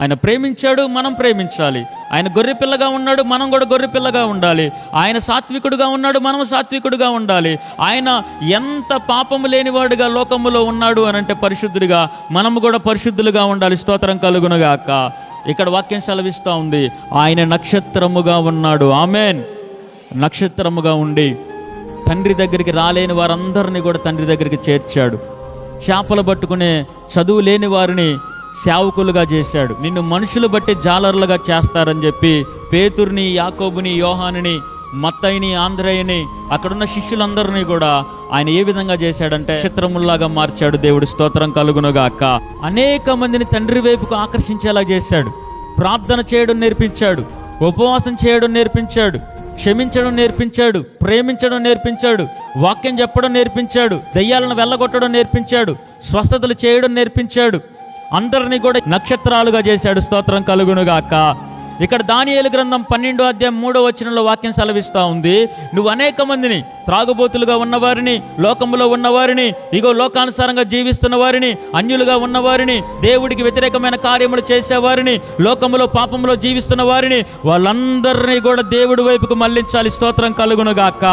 ఆయన ప్రేమించాడు, మనం ప్రేమించాలి. ఆయన గొర్రెపిల్లగా ఉన్నాడు, మనం కూడా గొర్రెపిల్లగా ఉండాలి. ఆయన సాత్వికుడుగా ఉన్నాడు, మనం సాత్వికుడుగా ఉండాలి. ఆయన ఎంత పాపము లేనివాడుగా లోకములో ఉన్నాడు అని అంటే పరిశుద్ధుడిగా, మనము కూడా పరిశుద్ధులుగా ఉండాలి. స్తోత్రం కలుగునుగాక. ఇక్కడ వాక్యం సెలవిస్తూ ఉంది, ఆయన నక్షత్రముగా ఉన్నాడు. ఆమెన్. నక్షత్రముగా ఉండి తండ్రి దగ్గరికి రాలేని వారందరినీ కూడా తండ్రి దగ్గరికి చేర్చాడు. చేపలు పట్టుకునే చదువు లేని వారిని సేవకులుగా చేశాడు. నిన్ను మనుషులు బట్టి జాలర్లుగా చేస్తారని చెప్పి పేతురుని, యాకోబుని, యోహానుని, మత్తయిని, ఆంద్రేయుని, అక్కడున్న శిష్యులందరినీ కూడా ఆయన ఏ విధంగా చేశాడంటే నక్షత్రముల్లాగా మార్చాడు. దేవుడు స్తోత్రం కలుగునుగాక. అనేక మందిని తండ్రి వైపుకు ఆకర్షించేలా చేశాడు. ప్రార్థన చేయడం నేర్పించాడు, ఉపవాసం చేయడం నేర్పించాడు, క్షమించడం నేర్పించాడు, ప్రేమించడం నేర్పించాడు, వాక్యం చెప్పడం నేర్పించాడు, దయ్యాలను వెళ్ళగొట్టడం నేర్పించాడు, స్వస్థతలు చేయడం నేర్పించాడు. అందరినీ కూడా నక్షత్రాలుగా చేశాడు. స్తోత్రం కలుగునుగాక. ఇక్కడ దానియేలు గ్రంథం 12వ అధ్యాయం 3వ వచనంలో వాక్యం సెలవిస్తూ ఉంది, నువ్వు అనేక మందిని, త్రాగుబోతులుగా ఉన్నవారిని, లోకములో ఉన్నవారిని, ఇగో లోకానుసారంగా జీవిస్తున్న వారిని, అన్యులుగా ఉన్నవారిని, దేవుడికి వ్యతిరేకమైన కార్యములు చేసేవారిని, లోకములో పాపములో జీవిస్తున్న వారిని, వాళ్ళందరినీ కూడా దేవుడి వైపుకు మళ్లించాలి. స్తోత్రం కలుగునుగాక.